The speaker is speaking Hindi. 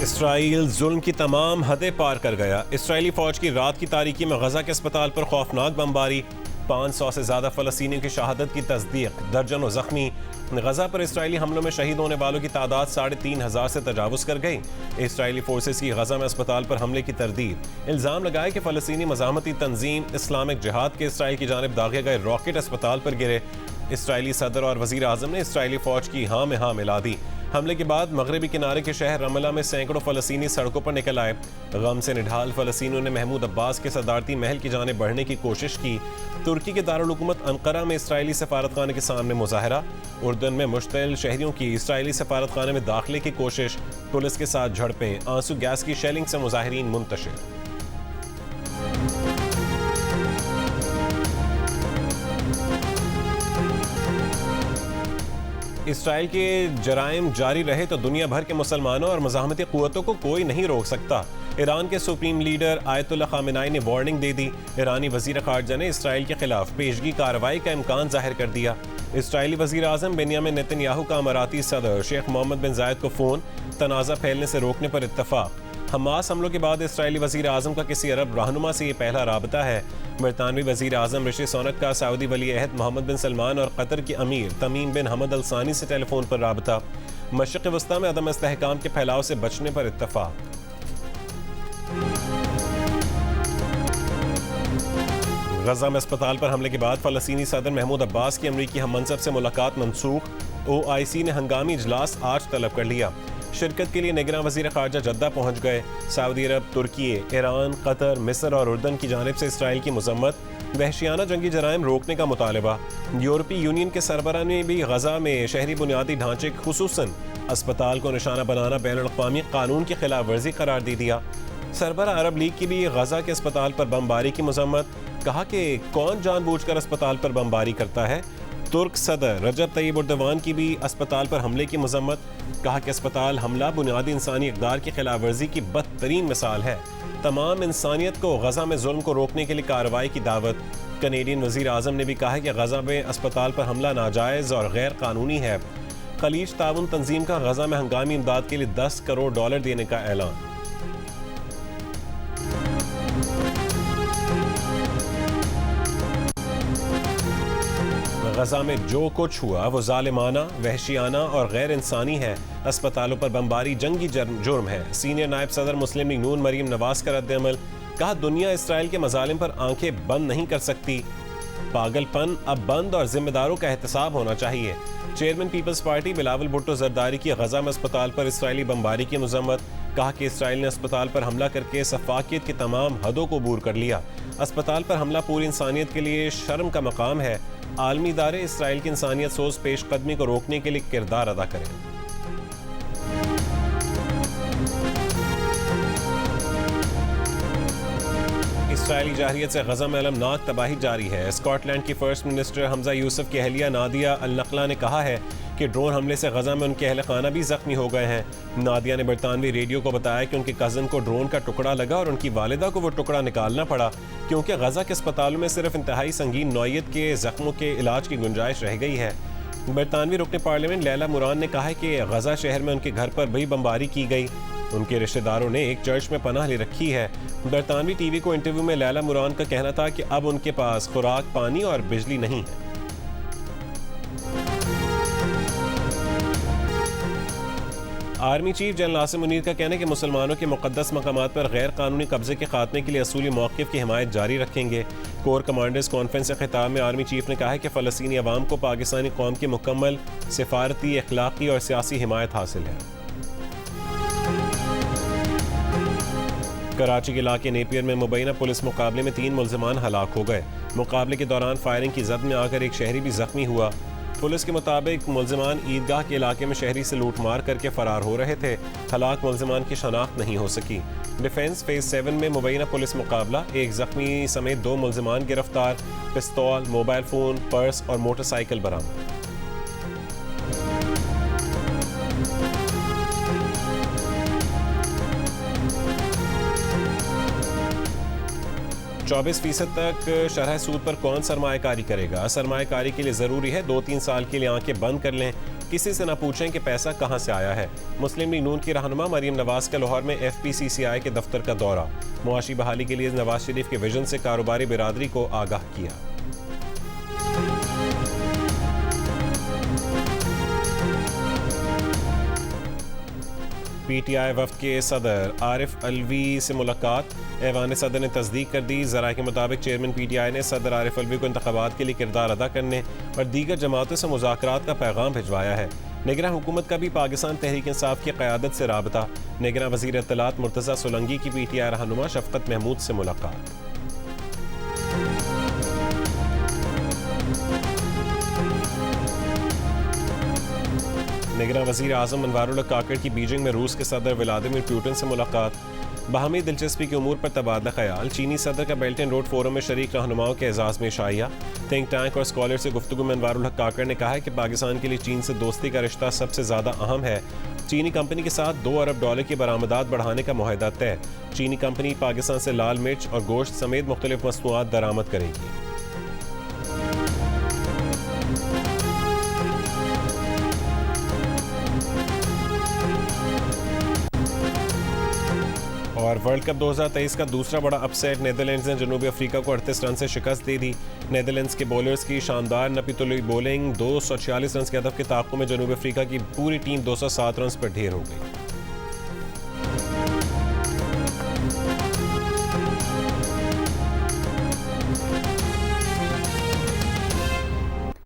इसराइल जुल्म की तमाम हदें पार कर गया। इसराइली फौज की रात की तारीकी में गजा के अस्पताल पर खौफनाक बमबारी, 500 से ज्यादा फलस्तीनियों की शहादत की तस्दीक, दर्जनों जख्मी। गजा पर इसराइली हमलों में शहीद होने वालों की तादाद 3,500 से तजावुज कर गई। इसराइली फोर्सेस की गजा में अस्पताल पर हमले की तरदीद, इल्जाम लगाए कि फलस्तीनी मज़ाहमती तंजीम इस्लामिक जिहाद के इसराइल की जानिब दागे गए रॉकेट अस्पताल पर गिरे। इसराइली सदर और वजीर आजम ने इसराइली फौज की हाँ में हाँ मिला दी। हमले के बाद मगरबी किनारे के शहर रमला में सैकड़ों फलस्तीनी सड़कों पर निकल आए। गम से निढाल फलस्तीनियों ने महमूद अब्बास के सदारती महल की जानिब बढ़ने की कोशिश की। तुर्की के दारुल हुकूमत अंकारा में इसराइली सफारतखाने के सामने मुजाहरा। उर्दन में मुश्तइल शहरियों की इसराइली सफारतखाने में दाखिले की कोशिश, पुलिस के साथ झड़पें, आंसू गैस की शेलिंग से मुजाहिरीन मुंतशिर। इसराइल के जराइम जारी रहे तो दुनिया भर के मुसलमानों और मज़ाहमती क़ुव्वतों को कोई नहीं रोक सकता। ईरान के सुप्रीम लीडर आयतुल्लाह खामेनी ने वार्निंग दे दी। ईरानी वज़ीर ख़ारजा ने इसराइल के खिलाफ पेशगी कार्रवाई का इम्कान जाहिर कर दिया। इसराइली वज़ीर आज़म बेंयामिन नेतन्याहू का अमाराती सदर शेख मोहम्मद बिन जायद को फ़ोन, तनाज़ा फैलने से रोकने पर इत्तफ़ाक़। हमास हमलों के बाद इसराइली वज़ीर आज़म का किसी अरब रहनुमा से ये पहला राबता है। बरतानवी वज़ीर आज़म ऋषि सुनक का सऊदी वली अहद मोहम्मद बिन सलमान और कतर के अमीर तमीम बिन हमद अल सानी से टेलीफोन पर राबता। मशरिक़ वस्ता में अदम इस्तेहकाम के फैलाव से बचने पर इत्तफ़ाक़। गजा में अस्पताल पर हमले के बाद फ़लस्तीनी सदर महमूद अब्बास की अमरीकी हम मनसब से मुलाकात मनसूख। OIC ने हंगामी इजलास आज तलब कर लिया। शिरकत के लिए निगरान वज़ीर ख़ारजा जद्दा पहुँच गए। सऊदी अरब, तुर्की, ईरान, कतर, मिस्र और उर्दन की जानिब से इसराइल की मज़म्मत, वहशियाना जंगी जराइम रोकने का मुतालबा। यूरोपीय यूनियन के सरबराह ने भी गजा में शहरी बुनियादी ढांचे खुसूसन अस्पताल को निशाना बनाना बैनुल-अक़वामी कानून की खिलाफ वर्जी करार दे दिया। सरबराह अरब लीग की भी गजा के अस्पताल पर बमबारी की मज़म्मत, कहा कि कौन जानबूझकर अस्पताल पर बमबारी करता है। तुर्क सदर रजब तय्यब एर्दोगान की भी अस्पताल पर हमले की मज़म्मत, कहा कि अस्पताल हमला बुनियादी इंसानी इक़दार की खिलाफ वर्जी की बदतरीन मिसाल है। तमाम इंसानियत को गजा में जुल्म को रोकने के लिए कार्रवाई की दावत। कनेडियन वज़ीर आज़म ने भी कहा कि गजा में अस्पताल पर हमला नाजायज़ और गैर कानूनी है। खलीज ताउन तंजीम का गजा में हंगामी इमदाद के लिए $10 करोड़ देने का ऐलान। गजा में जो कुछ हुआ वो जालिमाना, वहशियाना और गैर इंसानी है। अस्पतालों पर बमबारी जंगी जुर्म है। सीनियर नायब सदर मुस्लिम लीग नून मरीम नवाज का रद्द-ए-अमल, कहा दुनिया इसराइल के मजालिम पर आंखें बंद नहीं कर सकती। पागलपन अब बंद और जिम्मेदारों का एहतसाब होना चाहिए। चेयरमैन पीपल्स पार्टी बिलावल भुट्टो जरदारी की गजा में अस्पताल पर इसराइली बमबारी की मजम्मत, कहा कि इसराइल ने अस्पताल पर हमला करके सफाकियत की तमाम हदों को बूर कर लिया। अस्पताल पर हमला पूरी इंसानियत के लिए शर्म का मकाम है। आलमी इदारे इसराइल की इंसानियत सोच पेशकदमी को रोकने के लिए किरदार अदा करें। इसराइली जाहिरियत से गजा में अलमनाक तबाही जारी है। स्कॉटलैंड की फर्स्ट मिनिस्टर हमजा यूसुफ की अहलिया नादिया अल नकला ने कहा है कि ड्रोन हमले से गजा में उनके अहल खाना भी जख्मी हो गए हैं। नादिया ने बरतानवी रेडियो को बताया कि उनके कज़न को ड्रोन का टुकड़ा लगा और उनकी वालिदा को वो टुकड़ा निकालना पड़ा, क्योंकि गजा के अस्पतालों में सिर्फ इंतहाई संगीन नौइयत के जख्मों के इलाज की गुंजाइश रह गई है। बरतानवी रुकन पार्लियामेंट लैला मुरान ने कहा है कि गजा शहर में उनके घर पर भी बमबारी की गई। उनके रिश्तेदारों ने एक चर्च में पनाह ले रखी है। बरतानवी टीवी को इंटरव्यू में लैला मुरान का कहना था कि अब उनके पास खुराक, पानी और बिजली नहीं है। Army chief general Asim Munir का कहना है कि मुसलमानों के मुक़द्दस मकामात पर गैर कानूनी कब्जे के खात्मे के लिए असूली मौक़िफ़ की हिमायत जारी रखेंगे। कोर कमांडर्स कॉन्फ्रेंस से खिताब में आर्मी चीफ ने कहा है कि फ़लस्तीनी अवाम को पाकिस्तानी कौम की मुकम्मल सिफारती, अखलाक़ी और सियासी हिमायत हासिल है। कराची के इलाके नेपियर में मुबैना पुलिस मुकाबले में 3 मुल्ज़िमान हलाक हो गए। मुकाबले के दौरान फायरिंग की जद में आकर एक शहरी भी जख्मी हुआ। पुलिस के मुताबिक मुल्ज़िमान ईदगाह के इलाके में शहरी से लूटमार करके फरार हो रहे थे। हलाक मुल्ज़िमान की शनाख्त नहीं हो सकी। डिफेंस फेज 7 में मुबैना पुलिस मुकाबला, एक जख्मी समेत 2 मुल्ज़िमान गिरफ्तार, पिस्तौल, मोबाइल फ़ोन, पर्स और मोटरसाइकिल बरामद। 24% तक शरह सूद पर कौन सरमायाकारी करेगा? सरमायाकारी के लिए ज़रूरी है 2-3 साल के लिए आंखें बंद कर लें, किसी से न पूछें कि पैसा कहां से आया है। मुस्लिम लीग नून की रहनुमा मरीम नवाज का लाहौर में FPCCI के दफ्तर का दौरा। मुआशी बहाली के लिए नवाज शरीफ के विजन से कारोबारी बिरादरी को आगाह किया। PTI वफ्द के सदर आरिफ अलवी से मुलाकात। ऐवान सदर ने तस्दीक कर दी। ज़राए के मुताबिक चेयरमैन PTI ने सदर आरिफ अलवी को इंतखाबात के लिए किरदार अदा करने और दीगर जमातों से मुज़ाकरात का पैगाम भिजवाया है। निगरान हुकूमत का भी पाकिस्तान तहरीक इंसाफ की क़यादत से राबता। निगरान वज़ीर इत्तलात मुर्तज़ा सोलंकी की PTI रहनुमा शफ़क़त महमूद से मुलाकात। निगरान वज़ीर आज़म अनवारुल हक काकड़ की बीजिंग में रूस के सदर व्लादिमीर पुतिन से मुलाकात। बाहमी दिलचस्पी के उमूर पर तबादला ख्याल। चीनी सदर का बेल्ट एंड रोड फोरम में शरीक रहनुमाओं के एजाज़ में शाइया। थिंक टैंक और स्कॉलर से गुफ्तगू में अनवारुल हक काकड़ ने कहा है कि पाकिस्तान के लिए चीन से दोस्ती का रिश्ता सबसे ज़्यादा अहम है। चीनी कंपनी के साथ $2 अरब की बरामदात बढ़ाने का मुआहदा तय। चीनी कंपनी पाकिस्तान से लाल मिर्च और गोश्त समेत मुख्तलिफ मसनूआत दरामद करेगी। और वर्ल्ड कप 2023 का दूसरा बड़ा अपसेट। नीदरलैंड्स ने जनूबी अफ्रीका को 38 रन से शिकस्त दे दी। नीदरलैंड्स के बॉलर्स की शानदार नपीतुली बॉलिंग। 246 रन के हदफ के ताक़ुब में जनूबी अफ्रीका की पूरी टीम 207 रन पर ढेर हो गई।